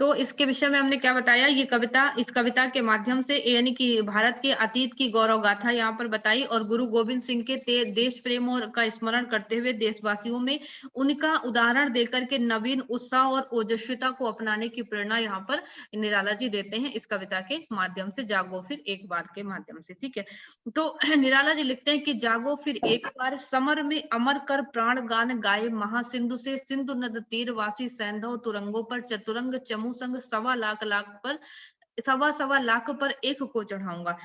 तो इसके विषय में हमने क्या बताया, ये कविता, इस कविता के माध्यम से यानी कि भारत के अतीत की गौरव गाथा यहाँ पर बताई और गुरु गोविंद सिंह के देश प्रेम और का स्मरण करते हुए देशवासियों में उनका उदाहरण देकर के नवीन उत्साह और ओजस्विता को अपनाने की प्रेरणा यहाँ पर निराला जी देते हैं इस कविता के माध्यम से, जागो फिर एक बार के माध्यम से। ठीक है, तो निराला जी लिखते हैं कि जागो फिर एक बार, समर में अमर कर प्राण गान गाए, महासिंधु से सिंधु नद तीरवासी, सैंधव तुरंगों पर चतुरंग चमू संग, सवा लाख लाख पर सवा सवा लाख पर एक को चढ़ाऊंगा।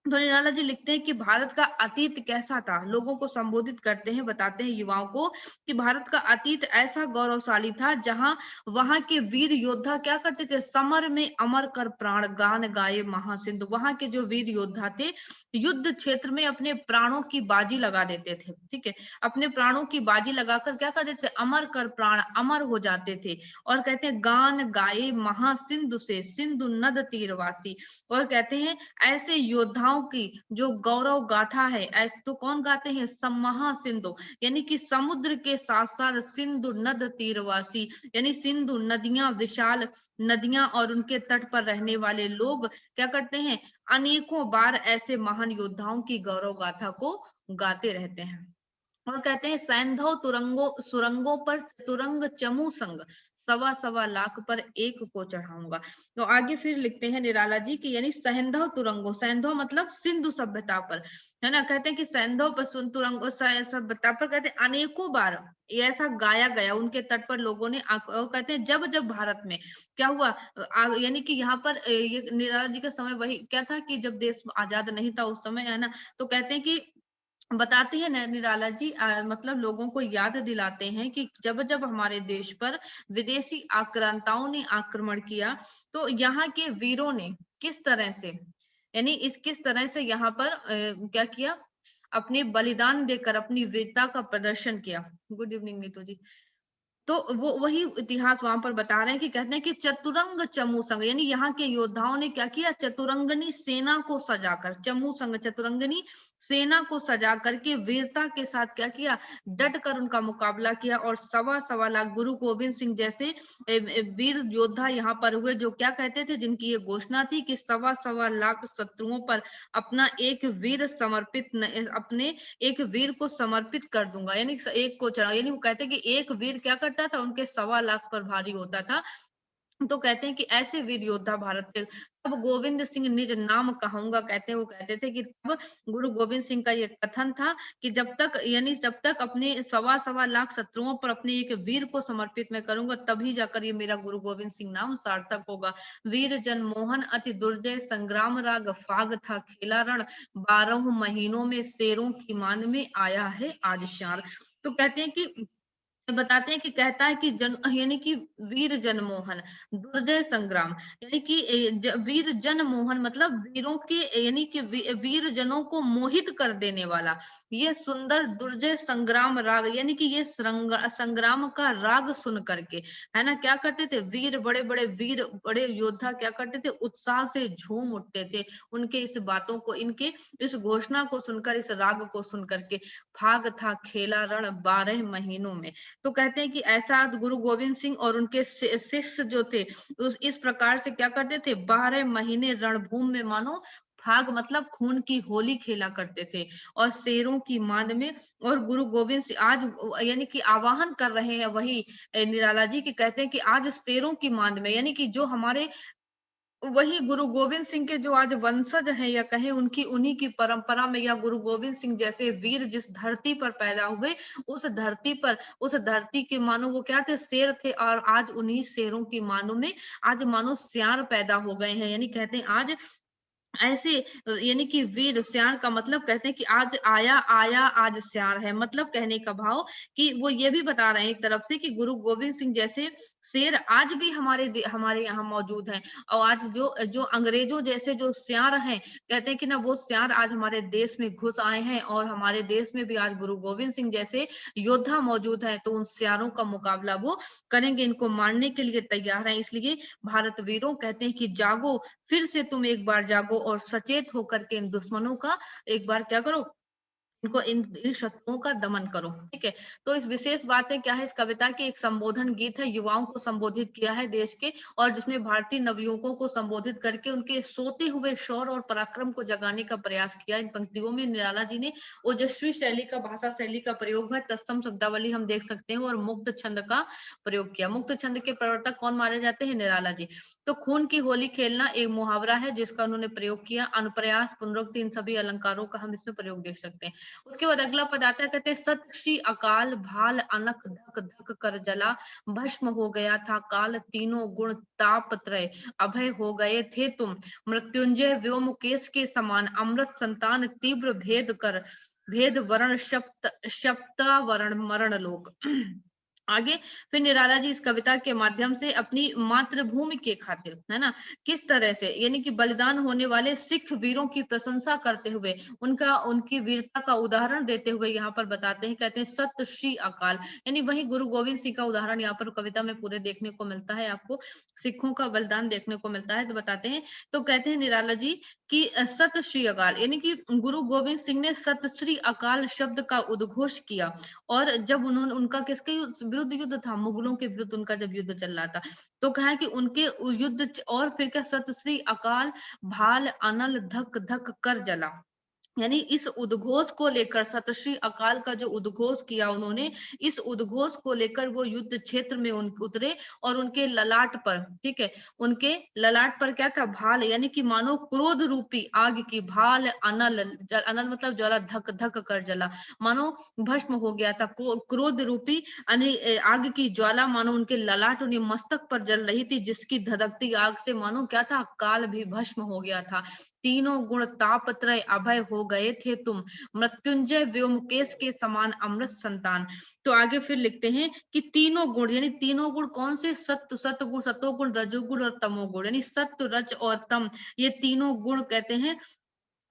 तो निराला जी लिखते हैं कि भारत का अतीत कैसा था, लोगों को संबोधित करते हैं, बताते हैं युवाओं को कि भारत का अतीत ऐसा गौरवशाली था जहां वहां के वीर योद्धा क्या करते थे, समर में अमर कर प्राण गान गाए महासिंधु, वहां के जो वीर योद्धा थे युद्ध क्षेत्र में अपने प्राणों की बाजी लगा देते थे। ठीक है, अपने प्राणों की बाजी लगाकर क्या करते थे, अमर कर प्राण अमर हो जाते थे। और कहते हैं गान गाए महासिंधु से सिंधु नद तीरवासी, और कहते हैं ऐसे योद्धाओं की जो गौरव गाथा है, ऐसे तो कौन गाते हैं, महासिंधु, यानी कि समुद्र के साथ साथ सिंधु नद तीरवासी, यानी सिंधु नदियां, विशाल नदियां और उनके तट पर रहने वाले लोग क्या करते हैं, अनेकों बार ऐसे महान योद्धाओं की गौरव गाथा को गाते रहते हैं। और कहते हैं सैंधव तुरंगों सुरंगों पर तुरंग चमू संग, सवा सवा लाख पर एक को चढ़ाऊंगा। तो आगे फिर लिखते हैं निराला जी की, यानी सैंधव तुरंगों, सैंधव मतलब सिंधु सभ्यता पर, है ना, कहते हैं कि सैंधव पर तुरंगों सभ्यता पर कहते हैं अनेकों बार ये ऐसा गाया गया उनके तट पर लोगों ने, और कहते हैं जब जब भारत में क्या हुआ, यानी कि यहाँ पर ये निराला जी का समय वही क्या था कि जब देश आजाद नहीं था उस समय, है ना, तो कहते हैं कि बताते हैं निराला जी, मतलब लोगों को याद दिलाते हैं कि जब जब हमारे देश पर विदेशी आक्रांताओं ने आक्रमण किया तो यहाँ के वीरों ने किस तरह से, यानी इस किस तरह से यहाँ पर क्या किया, अपने बलिदान देकर अपनी वीरता का प्रदर्शन किया। गुड इवनिंग नीतू जी। तो वो वही इतिहास वहां पर बता रहे हैं कि कहते हैं कि चतुरंग चमू संग, यानी यहाँ के योद्धाओं ने क्या किया, चतुरंगनी सेना को सजाकर, चमू संग चतुरंगनी सेना को सजा करके वीरता के साथ क्या किया, डट कर उनका मुकाबला किया। और सवा सवा लाख गुरु गोविंद सिंह जैसे वीर योद्धा यहाँ पर हुए जो क्या कहते थे, जिनकी ये घोषणा थी कि सवा सवा लाख शत्रुओं पर अपना एक वीर समर्पित अपने एक वीर को समर्पित कर दूंगा, यानी एक को चढ़ा, यानी वो कहते हैं कि एक वीर क्या करता था, उनके सवा लाख पर भारी होता था। तो कहते हैं कि ऐसे वीर योद्धा भारत के, तब गोविंद सिंह निज नाम कहूंगा, कहते हैं वो कहते थे कि तब गुरु गोविंद सिंह का ये कथन था कि जब तक, यानी जब तक अपने सवा सवा लाख शत्रुओं पर अपने एक वीर को समर्पित मैं करूंगा तभी जाकर ये मेरा गुरु गोविंद सिंह नाम सार्थक होगा। वीर जन मोहन अति दुर्जय संग्राम राग फाग था खेला रण, 12 महीनों में शेरों की मान में आया है आज श्यार। तो कहते हैं कि बताते हैं कि कहता है कि यानी कि वीर जनमोहन दुर्जय संग्राम, यानी कि वीर जनमोहन मतलब वीरों के, यानी कि वीर जनों को मोहित कर देने वाला ये सुंदर दुर्जय संग्राम राग, यानी कि ये संग्राम का राग सुन करके, है ना, क्या करते थे वीर, बड़े बड़े वीर बड़े योद्धा क्या करते थे, उत्साह से झूम उठते थे उनके इस बातों को, इनके इस घोषणा को सुनकर, इस राग को सुन करके। फाग था खेला रण 12 महीनों में। तो कहते हैं कि ऐसा गुरु गोविंद सिंह और उनके शिष्य जो थे इस प्रकार से क्या करते थे, 12 महीने रणभूमि में मानो फाग मतलब खून की होली खेला करते थे और शेरों की मान में। और गुरु गोविंद सिंह आज यानी कि आवाहन कर रहे हैं वही निराला जी की, कहते हैं कि आज शेरों की मान में, यानी कि जो हमारे वही गुरु गोविंद सिंह के जो आज वंशज हैं या कहें उनकी उन्हीं की परंपरा में, या गुरु गोविंद सिंह जैसे वीर जिस धरती पर पैदा हुए उस धरती पर, उस धरती के मानो वो क्या थे, शेर थे, और आज उन्हीं शेरों की मानो में आज मानो सियार पैदा हो गए हैं। यानी कहते हैं आज ऐसे, यानी कि वीर सियार का मतलब कहते हैं कि आज आया आया आज सियार है, मतलब कहने का भाव कि वो ये भी बता रहे हैं एक तरफ से कि गुरु गोविंद सिंह जैसे शेर आज भी हमारे यहाँ मौजूद हैं। और आज जो जो अंग्रेजों जैसे जो सियार हैं, कहते हैं कि ना वो सियार आज हमारे देश में घुस आए हैं और हमारे देश में भी आज गुरु गोविंद सिंह जैसे योद्धा मौजूद हैं, तो उन सियारों का मुकाबला वो करेंगे, इनको मारने के लिए तैयार है। इसलिए भारत वीरों कहते हैं कि जागो, फिर से तुम एक बार जागो और सचेत होकर के इन दुश्मनों का एक बार क्या करो, इनको इन शत्रुओं का दमन करो। ठीक है, तो इस विशेष बात है क्या है, इस कविता की एक संबोधन गीत है, युवाओं को संबोधित किया है देश के, और जिसमें भारतीय नवयुवकों को संबोधित करके उनके सोते हुए शौर्य और पराक्रम को जगाने का प्रयास किया। इन पंक्तियों में निराला जी ने ओजस्वी शैली का, भाषा शैली का प्रयोग है, तत्सम शब्दावली हम देख सकते हैं, और मुक्त छंद का प्रयोग किया। मुक्त छंद के प्रवर्तक कौन माने जाते हैं? निराला जी। तो खून की होली खेलना एक मुहावरा है जिसका उन्होंने प्रयोग किया। अनुप्रयास, पुनरुक्ति, इन सभी अलंकारों का हम इसमें प्रयोग देख सकते हैं। उसके बाद अगला पद आता है, कहते हैं सत श्री अकाल भाल अनक धक धक कर जला, भस्म हो गया था काल तीनों गुण ताप त्रय, अभय हो गए थे तुम, मृत्युंजय व्योमकेश के समान, अमृत संतान तीव्र भेद कर, भेद वर्ण शप्त शप्ता वर्ण मरण लोक। आगे फिर निराला जी इस कविता के माध्यम से अपनी मातृभूमि के खातिर, है ना, किस तरह से, यानी कि बलिदान होने वाले सिख वीरों की प्रशंसा करते हुए, उनकी वीरता का उदाहरण देते हुए यहाँ पर बताते हैं, कहते हैं सत श्री अकाल, यानी वही गुरु गोविंद सिंह का उदाहरण यहाँ पर कविता में पूरे देखने को मिलता है। आपको सिखों का बलिदान देखने को मिलता है। तो बताते हैं, तो कहते हैं निराला जी कि सत श्री अकाल, यानी कि गुरु गोविंद सिंह ने सत श्री अकाल शब्द का उद्घोष किया। और जब उन्होंने, उनका किसके विरुद्ध युद्ध था? मुगलों के विरुद्ध उनका जब युद्ध चल रहा था, तो कहा कि उनके युद्ध, और फिर क्या, सत श्री अकाल भाल अनल धक धक कर जला, यानी इस उद्घोष को लेकर, सतश्री अकाल का जो उद्घोष किया उन्होंने, इस उद्घोष को लेकर वो युद्ध क्षेत्र में उतरे, और उनके ललाट पर, ठीक है, उनके ललाट पर क्या था? भाल, यानी कि मानो क्रोध रूपी आग की, भाल अनल, अनल मतलब ज्वाला, धक धक कर जला, मानो भस्म हो गया था। क्रोध रूपी आग की ज्वाला मानो उनके ललाट, उन्हें मस्तक पर जल रही थी, जिसकी धधकती आग से मानो क्या था? काल भी भस्म हो गया था। तीनों गुण तापत्रय अभय हो गए थे तुम, मृत्युंजय व्योमकेश के समान अमृत संतान। तो आगे फिर लिखते हैं कि तीनों गुण, यानी तीनों गुण कौन से? सत्व, सतगुण, सतोगुण, रजोगुण और तमोगुण, यानी सत्व, रज और तम, ये तीनों गुण कहते हैं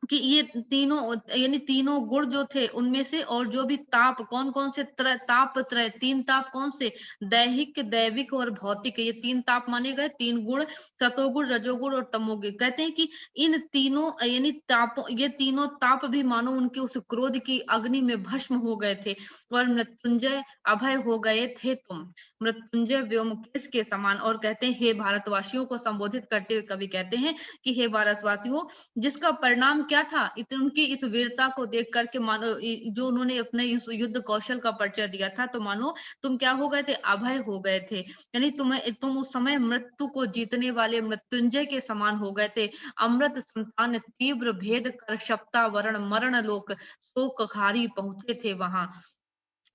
कि ये तीनों, यानी तीनों गुण जो थे उनमें से, और जो भी ताप, कौन कौन से ताप त्रय, तीन ताप कौन से? दैहिक, दैविक और भौतिक, ये तीन ताप माने गए, तीन गुण, सतोगुण, रजोगुण और तमोगुण। कहते हैं कि इन तीनों, यानी ताप, ये तीनों ताप भी मानो उनके उस क्रोध की अग्नि में भस्म हो गए थे, और मृत्युंजय अभय हो गए थे तुम, मृत्युंजय व्योमकेश के समान। और कहते हैं, हे भारतवासियों को संबोधित करते हुए कवि कहते हैं कि हे भारतवासियों, जिसका परिणाम क्या था? उनकी इस वीरता को देख करके मानो, जो उन्होंने अपने इस युद्ध कौशल का परिचय दिया था, तो मानो तुम क्या हो गए थे? अभय हो गए थे, यानी तुम उस समय मृत्यु को जीतने वाले मृत्युंजय के समान हो गए थे। अमृत संतान तीव्र भेद कर, शप्ता वरण मरण लोक, शोकहारी पहुंचे थे वहां,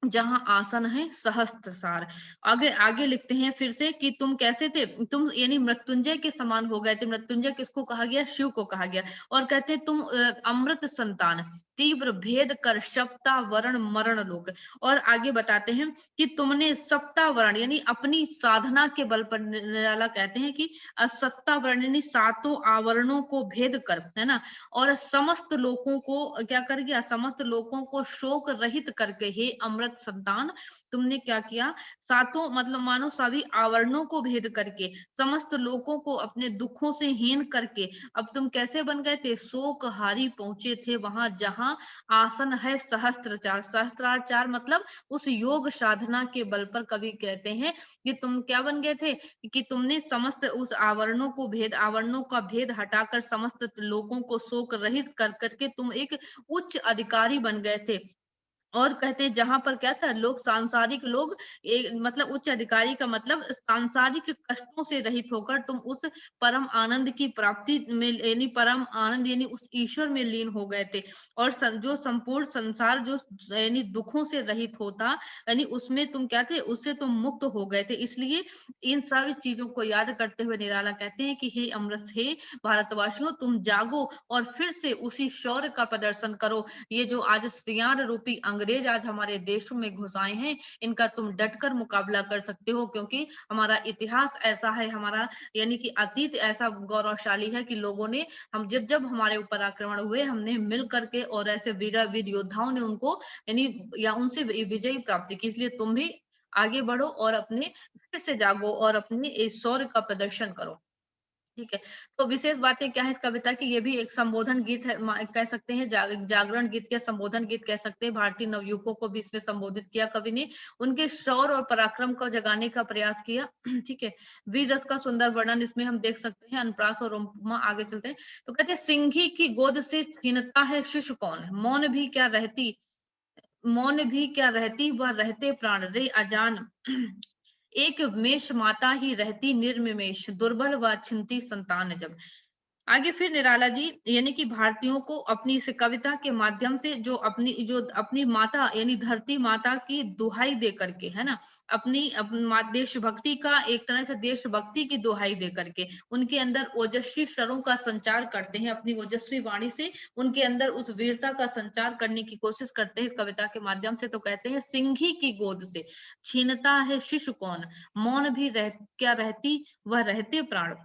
जहां आसन है सहस्त्र सार। आगे आगे लिखते हैं फिर से कि तुम कैसे थे? तुम यानी मृत्युंजय के समान हो गए थे। मृत्युंजय किसको कहा गया? शिव को कहा गया। और कहते तुम अमृत संतान, तीव्र भेद कर, शप्ता वरण मरण लोक। और आगे बताते हैं कि तुमने सप्ता वरण, यानी अपनी साधना के बल पर, निराला कहते हैं कि सप्ता वरण यानी सातों आवरणों को भेद कर, है ना, और समस्त लोगों को क्या कर गया? समस्त लोगों को शोक रहित करके, हे अमृत संतान, तुमने क्या किया? सातों मतलब मानो सभी आवरणों को भेद करके, समस्त लोगों को अपने दुखों से हीन करके, अब तुम कैसे बन गए थे? शोकहारी पहुंचे थे वहां, जहां आसन है सहस्त्रचार। सहस्त्राचार मतलब उस योग साधना के बल पर कवि कहते हैं कि तुम क्या बन गए थे? कि तुमने समस्त उस आवरणों का भेद हटाकर, समस्त लोगों को शोक रहित कर करके तुम एक उच्च अधिकारी बन गए थे। और कहते हैं जहां पर क्या था? लोग, सांसारिक लोग, मतलब उच्च अधिकारी का मतलब सांसारिक कष्टों से रहित होकर तुम उस परम आनंद की प्राप्ति में, यानी परम आनंद, यानी उस ईश्वर में लीन हो गए थे। और जो संपूर्ण संसार जो यानी दुखों से रहित होता, यानी उसमें तुम क्या थे? उससे तुम मुक्त हो गए थे। इसलिए इन सारी चीजों को याद करते हुए निराला कहते हैं कि हे अमृत, हे भारतवासियों, तुम जागो और फिर से उसी शौर्य का प्रदर्शन करो। ये जो आज सियार रूपी अंग्रेज आज हमारे देशों में घुस आए हैं, इनका तुम डटकर मुकाबला कर सकते हो, क्योंकि हमारा इतिहास ऐसा है, हमारा यानी कि अतीत ऐसा गौरवशाली है कि लोगों ने, हम जब जब हमारे ऊपर आक्रमण हुए, हमने मिल करके और ऐसे वीर योद्धाओं ने उनको, यानी या उनसे विजयी प्राप्ति की। इसलिए तुम भी आगे बढ़ो और अपने फिर से जागो और अपने इस शौर्य का प्रदर्शन करो। ठीक है। तो विशेष बातें क्या है इस कविता की, ये भी एक संबोधन गीत है, कह सकते हैं जागरण गीत या संबोधन गीत कह सकते हैं। भारतीय नवयुवकों को भी इसमें संबोधित किया कवि ने, उनके शौर्य और पराक्रम को जगाने का प्रयास किया। ठीक है। वीर रस का सुंदर वर्णन इसमें हम देख सकते हैं। अनप्रास और उपमा, आगे चलते हैं। तो कहते हैं, सिंही की गोद से छीनता है शिशु कौन, मौन भी क्या रहती वह रहते प्राण रे अजान। एक मेष माता ही रहती निर्मिमेष, दुर्बल व छिंती संतान जब। आगे फिर निराला जी यानी कि भारतीयों को अपनी इस कविता के माध्यम से जो अपनी माता यानी धरती माता की दुहाई दे करके, है ना, देशभक्ति का, एक तरह से देशभक्ति की दुहाई दे करके उनके अंदर ओजस्वी स्वरों का संचार करते हैं, अपनी ओजस्वी वाणी से उनके अंदर उस वीरता का संचार करने की कोशिश करते हैं इस कविता के माध्यम से। तो कहते हैं, सिंही की गोद से छीनता है शिशु कौन, मौन भी क्या रहती वह रहते प्राण।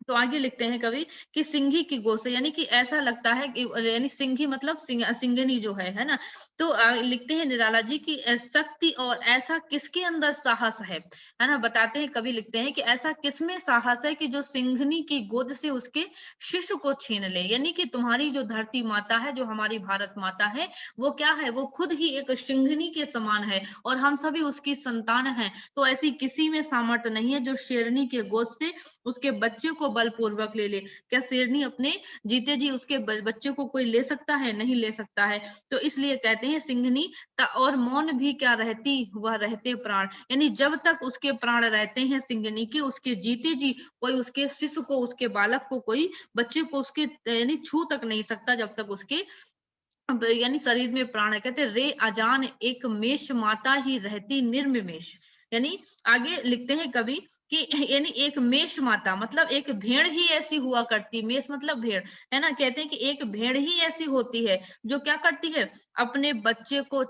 तो आगे लिखते हैं कवि कि सिंही की गोद से, यानी कि ऐसा लगता है कि, यानी सिंही मतलब सिंगनी जो है ना। तो लिखते हैं निराला जी की शक्ति और ऐसा किसके अंदर साहस है ना। बताते हैं कवि, लिखते हैं कि ऐसा किसमें साहस है कि जो सिंघनी की गोद से उसके शिशु को छीन ले। यानी कि तुम्हारी जो धरती माता है, जो हमारी भारत माता है, वो क्या है, वो खुद ही एक सिंघनी के समान है और हम सभी उसकी संतान हैं। तो ऐसी किसी में सामर्थ्य नहीं है जो शेरनी के गोद से उसके बच्चे को बलपूर्वक ले ले। क्या शेरनी अपने जीते जी उसके बच्चे को कोई ले सकता है? नहीं ले सकता है। तो इसलिए कहते हैं सिंघनी और मौन भी क्या रहती वह रहते प्राण, यानी जब तक उसके प्राण रहते हैं सिंघनी के, उसके जीते जी कोई उसके शिशु को, उसके बालक को, कोई बच्चे को उसके यानी छू तक नहीं सकता जब तक उसके यानी शरीर में प्राण है। कहते रे अजान एक मेष माता ही रहती निर्मिमेष। यानी आगे लिखते हैं कवि कि यानी एक मेष माता मतलब एक भेड़ ही ऐसी हुआ करती, मेष मतलब भेड़, है ना। कहते हैं कि एक भेड़ ही ऐसी होती है जो क्या करती है, अपने बच्चे को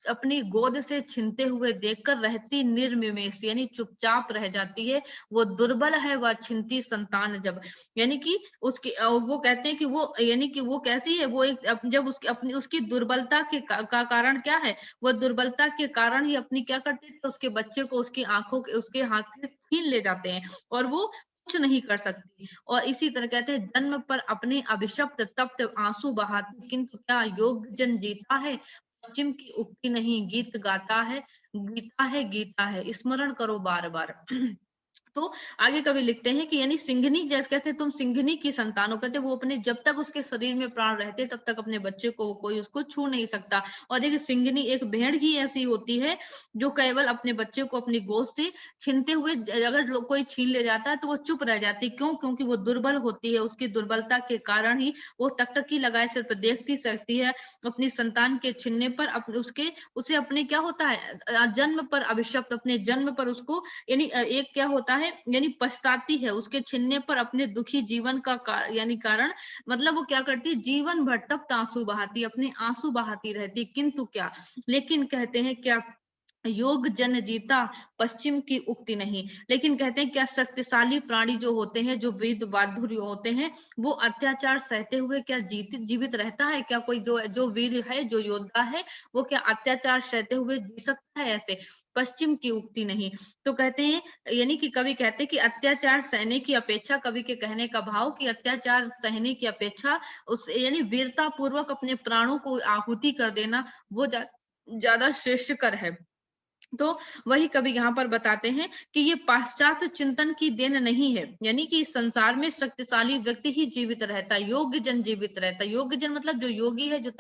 अपनी गोद से छीनते हुए देखकर रहती निर्मिमेष, यानी चुपचाप रह जाती है। वो दुर्बल है वह छिंती संतान जब, यानी कि उसकी वो कहते हैं कि वो, यानी कि वो कैसी है, वो एक जब उसकी अपनी उसकी दुर्बलता के का कारण क्या है, वो दुर्बलता के कारण ही अपनी क्या करते थे, उसके बच्चे को उसकी आंखों के उसके हाथ से छीन ले जाते हैं और वो कुछ नहीं कर सकती। और इसी तरह कहते हैं, जन्म पर अपने अभिशप्त तप्त आंसू बहाती, किंतु क्या योग्य जन जीता है, पश्चिम की उक्ति नहीं गीत गाता है, गीता है स्मरण करो बार बार। तो आगे कवि लिखते हैं कि यानी सिंघनी, जैसे कहते हैं तुम सिंघनी की संतान हो, कहते वो अपने जब तक उसके शरीर में प्राण रहते तब तक अपने बच्चे को कोई उसको छू नहीं सकता। और एक सिंघनी, एक भेड़ ही ऐसी होती है जो केवल अपने बच्चे को अपनी गोद से छीनते हुए, अगर कोई छीन ले जाता है तो वो चुप रह जाती है। क्यों? क्योंकि वो दुर्बल होती है, उसकी दुर्बलता के कारण ही वो टकटकी लगाए सिर्फ देखती सकती है। अपनी संतान के छीनने पर अपने उसके उसे अपने क्या होता है, जन्म पर अभिशप्त, अपने जन्म पर उसको यानी एक क्या होता है, यानी पछताती है उसके छीनने पर अपने दुखी जीवन का यानी कारण, मतलब वो क्या करती है, जीवन भर तब आंसू बहाती, अपने आंसू बहाती रहती, किंतु क्या, लेकिन कहते हैं क्या, योग जन जीता पश्चिम की उक्ति नहीं। लेकिन कहते हैं क्या, शक्तिशाली प्राणी जो होते हैं, जो वीर बहादुर होते हैं, वो अत्याचार सहते हुए क्या जीवित रहता है क्या? कोई जो जो वीर है, जो योद्धा है, वो क्या अत्याचार सहते हुए जी सकता है? ऐसे पश्चिम की उक्ति नहीं। तो कहते हैं, यानी कि कवि कहते हैं कि अत्याचार सहने की अपेक्षा, कवि के कहने का भाव कि अत्याचार सहने की अपेक्षा उस यानी वीरता पूर्वक अपने प्राणों को आहुति कर देना वो ज्यादा श्रेष्ठकर है। तो वही कवि यहाँ पर बताते हैं कि ये पाश्चात्य चिंतन की देन नहीं है, यानी कि इस संसार में शक्तिशाली व्यक्ति ही जीवित रहता है, योग्य जन जीवित रहता है। योग्य जन मतलब जो योगी है, जो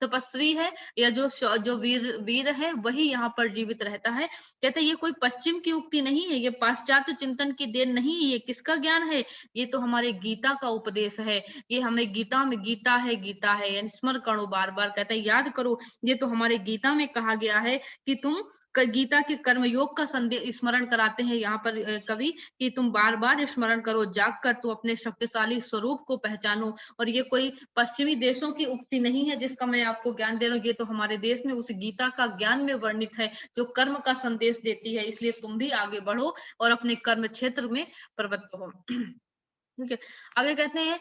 तपस्वी है, या जो वीर है, वही यहाँ पर जीवित रहता है। कहते हैं ये कोई पश्चिम की उक्ति नहीं है, ये पाश्चात्य चिंतन की देन नहीं है। ये किसका ज्ञान है? ये तो हमारे गीता का उपदेश है। ये हमें गीता में, गीता है यानी स्मरण करो बार बार, कहते हैं याद करो। ये तो हमारे गीता में कहा गया है कि तुम गीता के कर्म योग का संदेश स्मरण कराते हैं यहाँ पर कवि, कि तुम बार बार स्मरण करो, जाग कर तू अपने शक्तिशाली स्वरूप को पहचानो। और ये कोई पश्चिमी देशों की उक्ति नहीं है जिसका मैं आपको ज्ञान दे रहा हूँ, ये तो हमारे देश में उस गीता का ज्ञान में वर्णित है जो कर्म का संदेश देती है। इसलिए तुम भी आगे बढ़ो और अपने कर्म क्षेत्र में प्रवृत्त हो। ठीक है। आगे कहते हैं,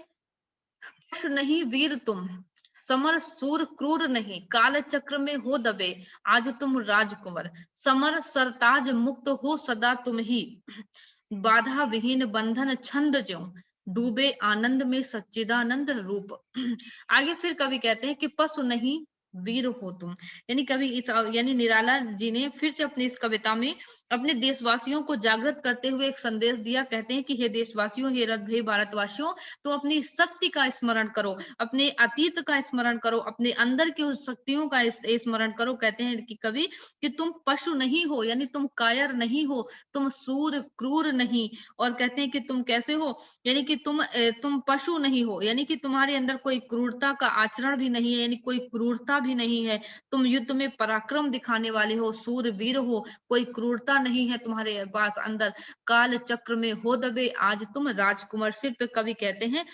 नहीं वीर तुम, समर सूर क्रूर नहीं, काल चक्र में हो दबे आज तुम राजकुंवर, समर सरताज मुक्त हो सदा तुम ही। बाधा विहीन बंधन छंद ज्यों डूबे आनंद में सच्चिदानंद रूप। आगे फिर कवि कहते हैं कि पशु नहीं वीर हो तुम। यानी कवि इस यानी निराला जी ने फिर से अपनी इस कविता में अपने देशवासियों को जागृत करते हुए एक संदेश दिया। कहते हैं कि हे देशवासियों, हे रथ भारतवासियों, तो अपनी शक्ति का स्मरण करो, अपने अतीत का स्मरण करो, अपने अंदर की उस शक्तियों का स्मरण करो। कहते हैं कि कवि कि तुम पशु नहीं हो, यानी तुम कायर नहीं हो, तुम सूर क्रूर नहीं। और कहते हैं कि तुम कैसे हो, यानी कि तुम पशु नहीं हो, यानी कि तुम्हारे अंदर कोई क्रूरता का आचरण भी नहीं है, यानी कोई क्रूरता भी नहीं है। तुम युद्ध में पराक्रम दिखाने वाले हो, सूरवीर हो, कोई क्रूरता नहीं है तुम्हारे पास अंदर। काल चक्र में हो दबे आज तुम राजकुमार। सिर्फ कवि कहते हैं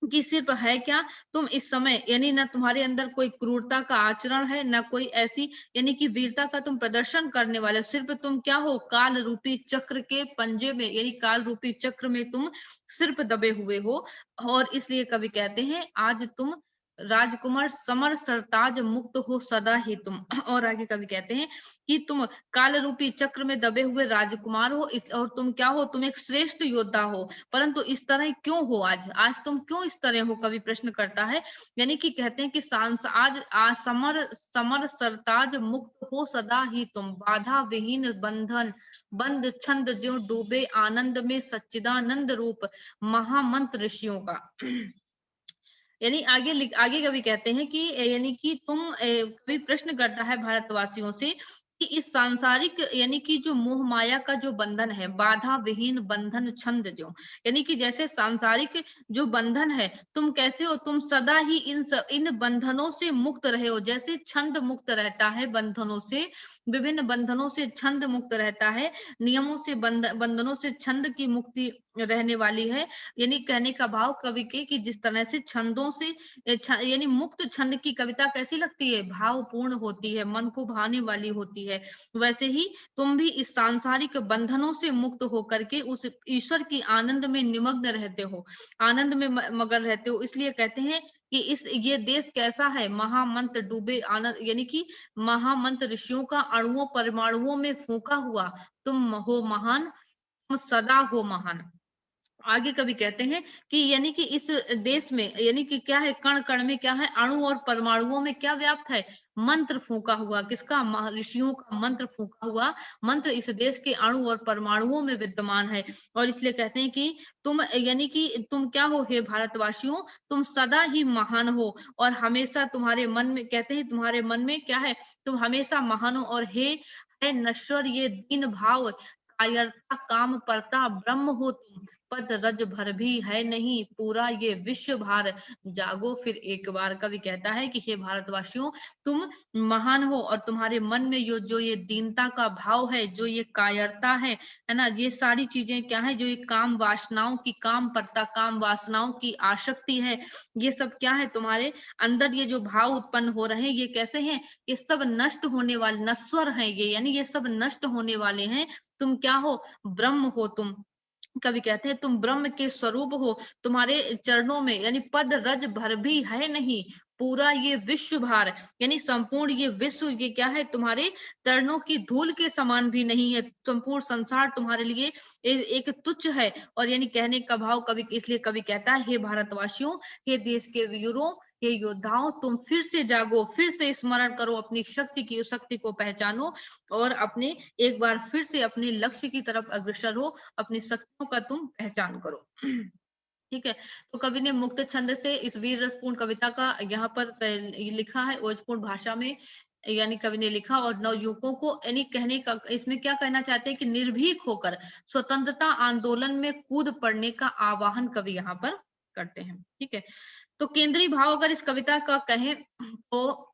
कि सिर्फ है क्या, तुम इस समय यानी ना तुम्हारे अंदर कोई क्रूरता का आचरण है, ना कोई ऐसी यानी कि वीरता का तुम प्रदर्शन करने वाले हो। सिर्फ तुम क्या हो, काल रूपी चक्र के पंजे में, यानी काल रूपी चक्र में तुम सिर्फ दबे हुए हो। और इसलिए कवि कहते हैं आज तुम राजकुमार समर सरताज मुक्त हो सदा ही तुम। और आगे कवि कहते हैं कि तुम काल रूपी चक्र में दबे हुए राजकुमार हो, इस और तुम क्या हो, तुम एक श्रेष्ठ योद्धा हो। परंतु इस तरह क्यों हो, आज तुम क्यों इस तरह हो, कवि प्रश्न करता है। यानी कि कहते हैं कि आज समर समर सरताज मुक्त हो सदा ही तुम, बाधा विहीन बंधन बंद छंद जो डूबे आनंद में सच्चिदानंद रूप, महामंत्र ऋषियों का। यानी आगे कवि कहते हैं कि यानी कि कवि प्रश्न करता है भारतवासियों से कि इस सांसारिक यानी कि जो मोह माया का जो बंधन है, बाधा विहीन बंधन छंद जो, यानी कि जैसे सांसारिक जो बंधन है, तुम कैसे हो, तुम सदा ही इन बंधनों से मुक्त रहे हो। जैसे छंद मुक्त रहता है बंधनों से, विभिन्न बंधनों से छंद मुक्त रहता है, नियमों से बंधनों से छंद की मुक्ति रहने वाली है। यानी कहने का भाव कवि के कि जिस तरह से छंदों से यानी मुक्त छंद की कविता कैसी लगती है, भावपूर्ण होती है, मन को भाने वाली होती है। वैसे ही तुम भी इस सांसारिक बंधनों से मुक्त होकर के उस ईश्वर की आनंद में निमग्न रहते हो, आनंद में मगन रहते हो। इसलिए कहते हैं कि ये देश कैसा है, महामंत्र डूबे आनंद, यानी कि महामंत्र ऋषियों का अणुओं परमाणुओं में फूंका हुआ तुम हो महान, तुम सदा हो महान। आगे कवि कहते हैं कि यानी कि इस देश में यानी कि क्या है, कण कण में क्या है, अणु और परमाणुओं में क्या व्याप्त है, मंत्र फूंका हुआ। किसका, ऋषियों का मंत्र फूंका हुआ मंत्र इस देश के अणु और परमाणुओं में विद्यमान है। और इसलिए कहते हैं कि तुम यानी कि तुम क्या हो, हे भारतवासियों, तुम सदा ही महान हो। और हमेशा तुम्हारे मन में, कहते हैं तुम्हारे मन में क्या है, तुम हमेशा महान हो। और हे है नश्वर ये दीन भाव, कायरता काम परता ब्रह्म हो तुम, पद रज भर भी है नहीं पूरा ये विश्व भार, जागो फिर एक बार। कवि कहता है कि हे भारतवासियों, तुम महान हो और तुम्हारे मन में जो ये दीनता का भाव है, जो ये कायरता है ना, ये सारी चीजें क्या है, जो ये काम वासनाओं की, काम परता काम वासनाओं की आसक्ति है, ये सब क्या है तुम्हारे अंदर, ये जो भाव उत्पन्न हो रहे हैं, ये कैसे हैं, ये सब नष्ट होने वाले, नश्वर हैं ये, यानी ये सब नष्ट होने वाले हैं। तुम क्या हो, ब्रह्म हो तुम। कवि कहते हैं तुम ब्रह्म के स्वरूप हो, तुम्हारे चरणों में यानी पद रज भर भी है नहीं पूरा ये विश्व भार, यानी संपूर्ण ये विश्व, ये क्या है, तुम्हारे चरणों की धूल के समान भी नहीं है। संपूर्ण संसार तुम्हारे लिए एक तुच्छ है। और यानी कहने का भाव कवि, इसलिए कवि कहता है हे भारतवासियों, हे देश के वीरों, हे योद्धाओं, तुम फिर से जागो, फिर से स्मरण करो अपनी शक्ति को पहचानो, और अपने एक बार फिर से अपने लक्ष्य की तरफ अग्रसर हो, अपनी शक्तियों का तुम पहचान करो। ठीक है। तो कवि ने मुक्त छंद से इस वीर रसपूर्ण कविता का यहाँ पर लिखा है ओजपूर्ण भाषा में, यानी कवि ने लिखा। और नवयुवकों को यानी कहने का इसमें क्या कहना चाहते हैं कि निर्भीक होकर स्वतंत्रता आंदोलन में कूद पड़ने का आह्वान कवि यहाँ पर करते हैं। ठीक है। तो केंद्रीय भाव अगर इस कविता का कहें तो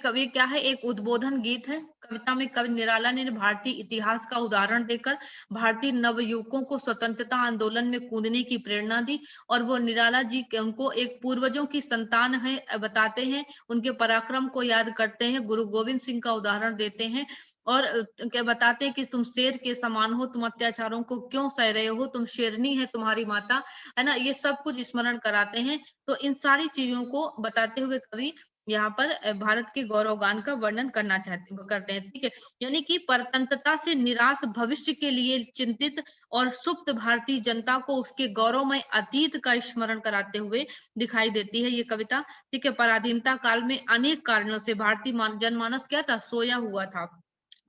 कवि क्या है, एक उद्बोधन गीत है। कविता में कवि निराला ने भारतीय इतिहास का उदाहरण देकर भारतीय नवयुवकों को स्वतंत्रता आंदोलन में कूदने की प्रेरणा दी। और वो निराला जी उनको एक पूर्वजों की संतान है बताते हैं, उनके पराक्रम को याद करते हैं, गुरु गोविंद सिंह का उदाहरण देते हैं। और क्या बताते हैं कि तुम शेर के समान हो, तुम अत्याचारों को क्यों सह रहे हो, तुम शेरनी है तुम्हारी माता, है ना, ये सब कुछ स्मरण कराते हैं। तो इन सारी चीजों को बताते हुए कवि यहाँ पर भारत के गौरवगान का वर्णन करना करते हैं, ठीक है। यानी कि परतंत्रता से निराश भविष्य के लिए चिंतित और सुप्त भारतीय जनता को उसके गौरवमय अतीत का स्मरण कराते हुए दिखाई देती है ये कविता, ठीक है। पराधीनता काल में अनेक कारणों से भारतीय जनमानस क्या था, सोया हुआ था।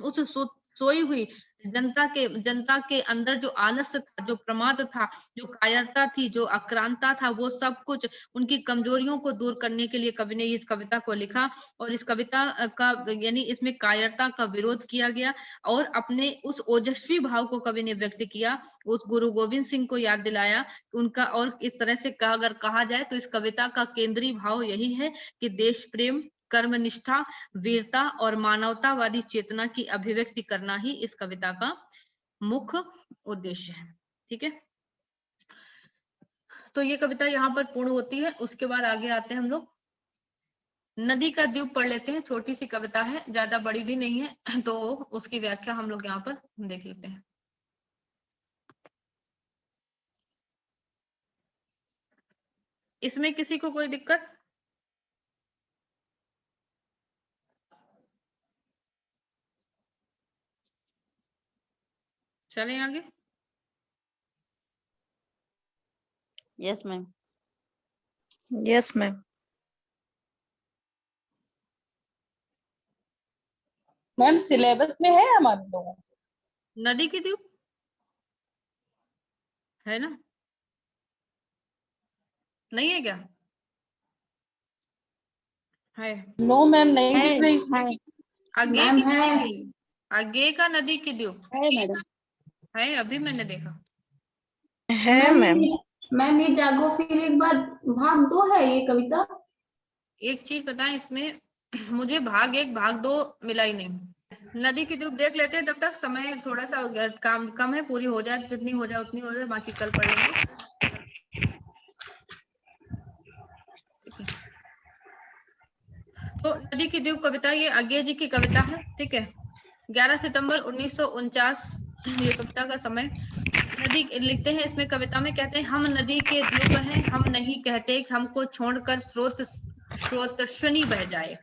उस सोई हुई जनता के अंदर जो आलस्य था, जो प्रमाद था, जो कायरता थी, जो आक्रांता था, वो सब कुछ उनकी कमजोरियों को दूर करने के लिए कवि ने इस कविता को लिखा। और इस कविता का यानी इसमें कायरता का विरोध किया गया और अपने उस ओजस्वी भाव को कवि ने व्यक्त किया, उस गुरु गोविंद सिंह को याद दिलाया उनका। और इस तरह से अगर कहा जाए तो इस कविता का केंद्रीय भाव यही है कि देश प्रेम, कर्मनिष्ठा, वीरता और मानवतावादी चेतना की अभिव्यक्ति करना ही इस कविता का मुख्य उद्देश्य है, ठीक है। तो ये कविता यहाँ पर पूर्ण होती है। उसके बाद आगे आते हैं हम लोग नदी का द्वीप पढ़ लेते हैं। छोटी सी कविता है, ज्यादा बड़ी भी नहीं है, तो उसकी व्याख्या हम लोग यहाँ पर देख लेते हैं। इसमें किसी को कोई दिक्कत? चलें आगे। Yes ma'am. Yes ma'am. Ma'am syllabus में है हमारे लोगों? नदी की द्वीप है ना, नहीं है क्या? है। नो मैम, नहीं है, दिख रही है। आगे मैम की है। नदी की, आगे का नदी की द्वीप है मैडम, है, अभी मैंने देखा है मैम। मैम ये जागो फिर एक बार भाग 2 है ये कविता। एक चीज बताएं, इसमें मुझे भाग 1 भाग 2 मिला ही नहीं। नदी की द्वीप देख लेते हैं, तब तक समय थोड़ा सा काम कम है, पूरी हो जाए, जितनी हो जाए उतनी हो जाए, बाकी कल पढ़ेंगे। तो नदी की द्वीप कविता ये आगे जी की कविता है, ठीक है। 11 सितंबर 1949 ये कविता का समय। नदी लिखते हैं इसमें, कविता में कहते हैं, हम नदी के द्वीप हैं, हम नहीं कहते हमको छोड़कर स्रोतस्विनी बह जाए।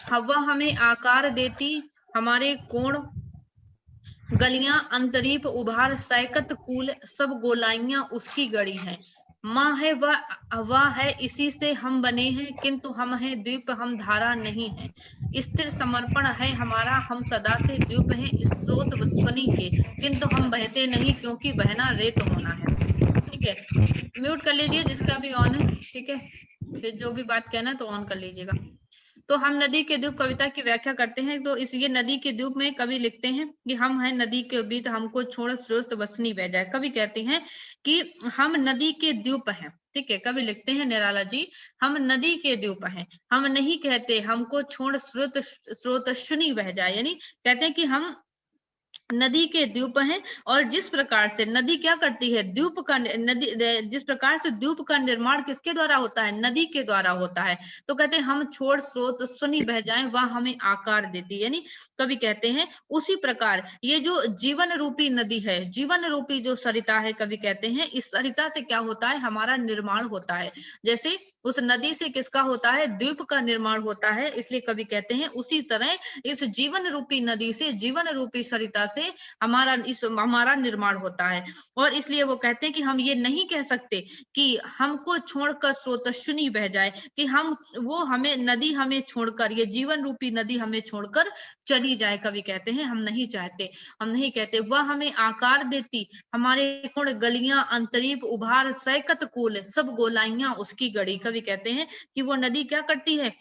हवा हमें आकार देती, हमारे कोण गलियां अंतरीप उभार सैकत कूल, सब गोलाइयां उसकी गढ़ी हैं। माँ है वह है, इसी से हम बने हैं, किंतु हम हैं द्वीप, हम धारा नहीं है। स्थिर समर्पण है हमारा, हम सदा से द्वीप हैं स्रोत स्वनी के, किंतु हम बहते नहीं क्योंकि बहना रेत होना है, ठीक है। म्यूट कर लीजिए जिसका भी ऑन है, ठीक है। फिर जो भी बात कहना तो ऑन कर लीजिएगा। तो हम नदी के द्वीप कविता की व्याख्या करते हैं। तो इसलिए नदी के द्वीप में कवि लिखते हैं कि हम हैं नदी के बीच, हमको छोड़ स्रोत बसनी बह जाए। कवि कहते हैं कि हम नदी के द्वीप हैं, ठीक है। कवि लिखते हैं निराला जी, हम नदी के द्वीप हैं, हम नहीं कहते हमको छोड़ स्रोतस्विनी बह जाए। यानी कहते हैं कि हम नदी के द्वीप हैं, और जिस प्रकार से नदी क्या करती है, द्वीप का नदी जिस प्रकार से द्वीप का निर्माण किसके द्वारा होता है, नदी के द्वारा होता है। तो कहते हैं हम छोड़ स्रोत स्वनी बह जाएं, वह हमें आकार देती है। यानी कवि कहते हैं उसी प्रकार ये जो जीवन रूपी नदी है, जीवन रूपी जो सरिता है, कवि कहते हैं इस सरिता से क्या होता है, हमारा निर्माण होता है। जैसे उस नदी से किसका होता है, द्वीप का निर्माण होता है। इसलिए कवि कहते हैं उसी तरह इस जीवन रूपी नदी से, जीवन रूपी सरिता से हमारा निर्माण होता है। और इसलिए वो कहते हैं कि हम ये नहीं कह सकते कि हमको छोड़कर स्रोतस्विनी बह जाए, कि हमें नदी हमें छोड़कर, ये जीवन रूपी नदी हमें छोड़कर चली जाए। कवि कहते हैं हम नहीं चाहते, हम नहीं कहते। वह हमें आकार देती, हमारे कोण गलियां अंतरीप उभार सैकत कूल, सब गोलाइयां उसकी गढ़ी। कवि कहते हैं कि वो नदी क्या करती है,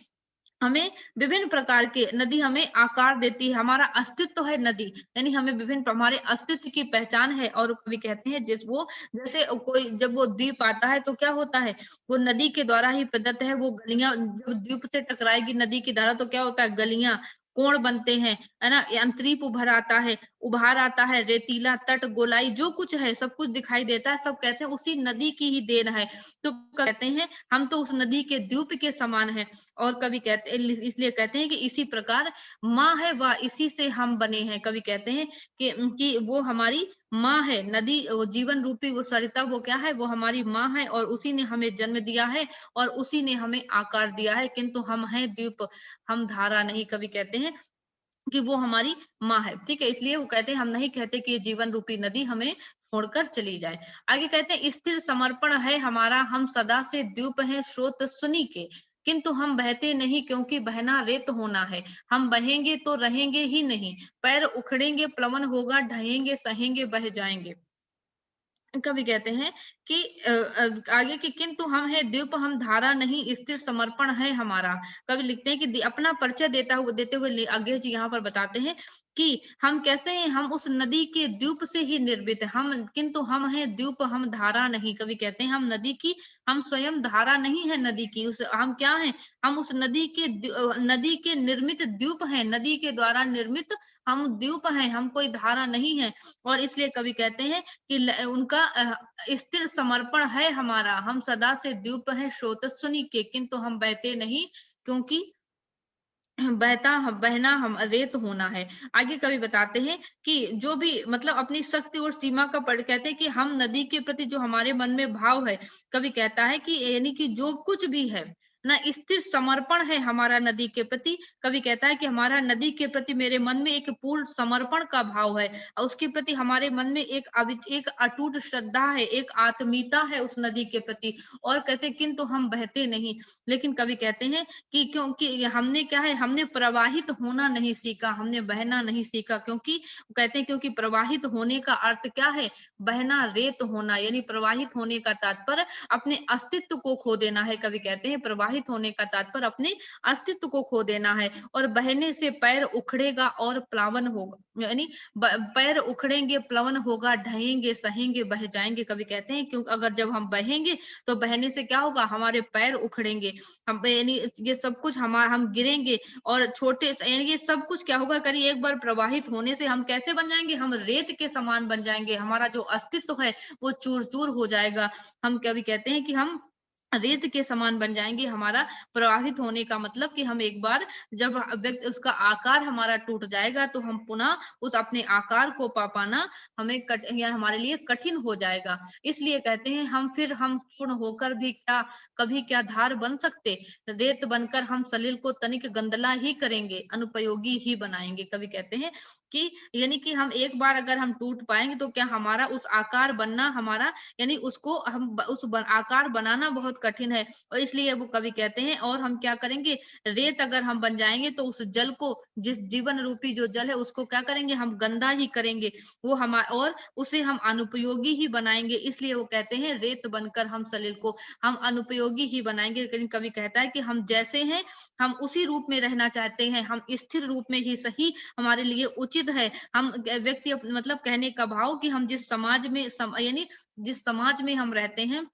हमें विभिन्न प्रकार के, नदी हमें आकार देती है, हमारा अस्तित्व है नदी, यानी हमें विभिन्न, हमारे अस्तित्व की पहचान है। और कवि कहते हैं जैसे कोई जब वो द्वीप आता है तो क्या होता है, वो नदी के द्वारा ही प्रदत्त है। वो गलियां जब द्वीप से टकराएगी नदी की धारा तो क्या होता है, गलियां कोण बनते हैं, है ना, अंतरीप उभर आता है, उभार आता है, रेतीला तट, गोलाई, जो कुछ है सब कुछ दिखाई देता है, सब कहते हैं उसी नदी की ही देन है। तो कहते हैं हम तो उस नदी के द्वीप के समान है। और कवि कहते इसलिए कहते हैं कि इसी प्रकार माँ है वह इसी से हम बने हैं। कवि कहते हैं कि वो हमारी माँ है, नदी वो जीवन रूपी वो सरिता वो क्या है, वो हमारी माँ है और उसी ने हमें जन्म दिया है और उसी ने हमें आकार दिया है, किंतु हम हैं द्वीप, हम धारा नहीं। कवि कहते हैं कि वो हमारी माँ है, ठीक है। इसलिए वो कहते हैं हम नहीं कहते कि ये जीवन रूपी नदी हमें छोड़कर चली जाए। आगे कहते हैं स्थिर समर्पण है हमारा, हम सदा से द्वीप हैं स्रोत सुनी के, किंतु हम बहते नहीं क्योंकि बहना रेत होना है। हम बहेंगे तो रहेंगे ही नहीं, पैर उखड़ेंगे प्लवन होगा, ढहेंगे सहेंगे बह जाएंगे। कवि कहते हैं कि आगे कि किंतु हम है द्वीप, हम धारा नहीं, स्थिर समर्पण है हमारा। कवि लिखते हैं कि अपना परिचय देते हुए आगे जी यहाँ पर बताते हैं कि हम कैसे हैं, हम उस नदी के द्वीप से ही निर्मित है, हम किंतु हम है द्वीप, हम धारा नहीं। कवि कहते हैं हम नदी की, हम स्वयं धारा नहीं है नदी की, उस हम क्या है, हम उस नदी के निर्मित द्वीप हैं, नदी के द्वारा निर्मित हम द्वीप हैं, हम कोई धारा नहीं है। और इसलिए कवि कहते हैं कि उनका स्थिर समर्पण है हमारा, हम सदा से द्वीप हैं स्रोत सुनी के, किंतु हम बहते नहीं क्योंकि बहना हम रेत होना है। आगे कवि बताते हैं कि जो भी मतलब अपनी शक्ति और सीमा का पढ़ कहते हैं कि हम नदी के प्रति जो हमारे मन में भाव है, कवि कहता है कि यानी कि जो कुछ भी है ना, स्थिर समर्पण है हमारा नदी के प्रति। कवि कहता है कि हमारा नदी के प्रति मेरे मन में एक पूर्ण समर्पण का भाव है और उसके प्रति हमारे मन में एक अटूट श्रद्धा है, एक आत्मीयता है उस नदी के प्रति। और कहते हैं किंतु हम बहते नहीं। लेकिन कवि कहते हैं कि क्योंकि हमने क्या है, हमने प्रवाहित होना नहीं सीखा, हमने बहना नहीं सीखा। क्योंकि कहते हैं क्योंकि प्रवाहित होने का अर्थ क्या है, बहना रेत होना, यानी प्रवाहित होने का तात्पर्य अपने अस्तित्व को खो देना है। कवि कहते हैं प्रवाहित होने का तात्पर्य अपने अस्तित्व को खो देना है। और बहने से पैर उखड़ेगा और प्लावन होगा, यानी पैर उखड़ेंगे प्लवन होगा, ढहेंगे सहेंगे बह जाएंगे। कवि कहते हैं क्योंकि अगर जब हम बहेंगे तो बहने से क्या होगा, हमारे पैर उखड़ेंगे, हम यानी ये सब कुछ हम गिरेंगे और छोटे यानी ये सब कुछ क्या होगा, करिए एक बार प्रवाहित होने से हम कैसे बन जाएंगे, हम रेत के समान बन जाएंगे, हमारा जो अस्तित्व है वो चूर चूर हो जाएगा। हम कभी कहते हैं कि हम रेत के समान बन जाएंगे। हमारा प्रवाहित होने का मतलब कि हम एक बार जब व्यक्ति उसका आकार हमारा टूट जाएगा तो हम पुनः उस अपने आकार को पा पाना हमें या हमारे लिए कठिन हो जाएगा। इसलिए कहते हैं हम पूर्ण होकर भी क्या कभी क्या धार बन सकते, रेत बनकर हम सलिल को तनिक गंदला ही करेंगे, अनुपयोगी ही बनाएंगे। कवि कहते हैं कि यानी कि हम एक बार अगर हम टूट पाएंगे तो क्या हमारा उस आकार बनना, हमारा यानी उसको हम आकार बनाना बहुत कठिन है। और इसलिए वो कवि कहते हैं और हम क्या करेंगे, रेत अगर हम बन जाएंगे तो उस जल को, जिस जीवन रूपी जो जल है उसको क्या करेंगे, हम गंदा ही करेंगे, वो हम और उसे हम अनुपयोगी ही बनाएंगे। इसलिए वो कहते हैं रेत बनकर हम सलिल को हम अनुपयोगी ही बनाएंगे। लेकिन कवि कहता है कि हम जैसे हैं हम उसी रूप में रहना चाहते हैं, हम स्थिर रूप में ही सही हमारे लिए उचित है। हम व्यक्ति मतलब कहने का भाव कि हम जिस समाज में यानी जिस समाज में हम रहते हैं,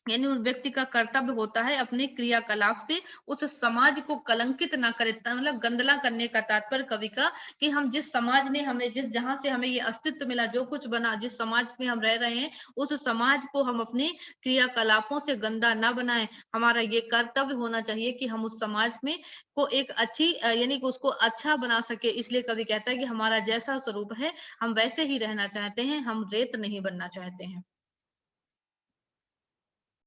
यानी उस व्यक्ति का कर्तव्य होता है अपने क्रियाकलाप से उस समाज को कलंकित ना करे, मतलब गंदला करने का तात्पर्य कवि का कि हम जिस समाज ने हमें जहां से हमें ये अस्तित्व मिला, जो कुछ बना, जिस समाज में हम रह रहे हैं उस समाज को हम अपने क्रियाकलापों से गंदा ना बनाएं। हमारा ये कर्तव्य होना चाहिए कि हम उस समाज में को एक अच्छी यानी कि उसको अच्छा बना सके। इसलिए कवि कहता है कि हमारा जैसा स्वरूप है हम वैसे ही रहना चाहते हैं, हम रेत नहीं बनना चाहते हैं।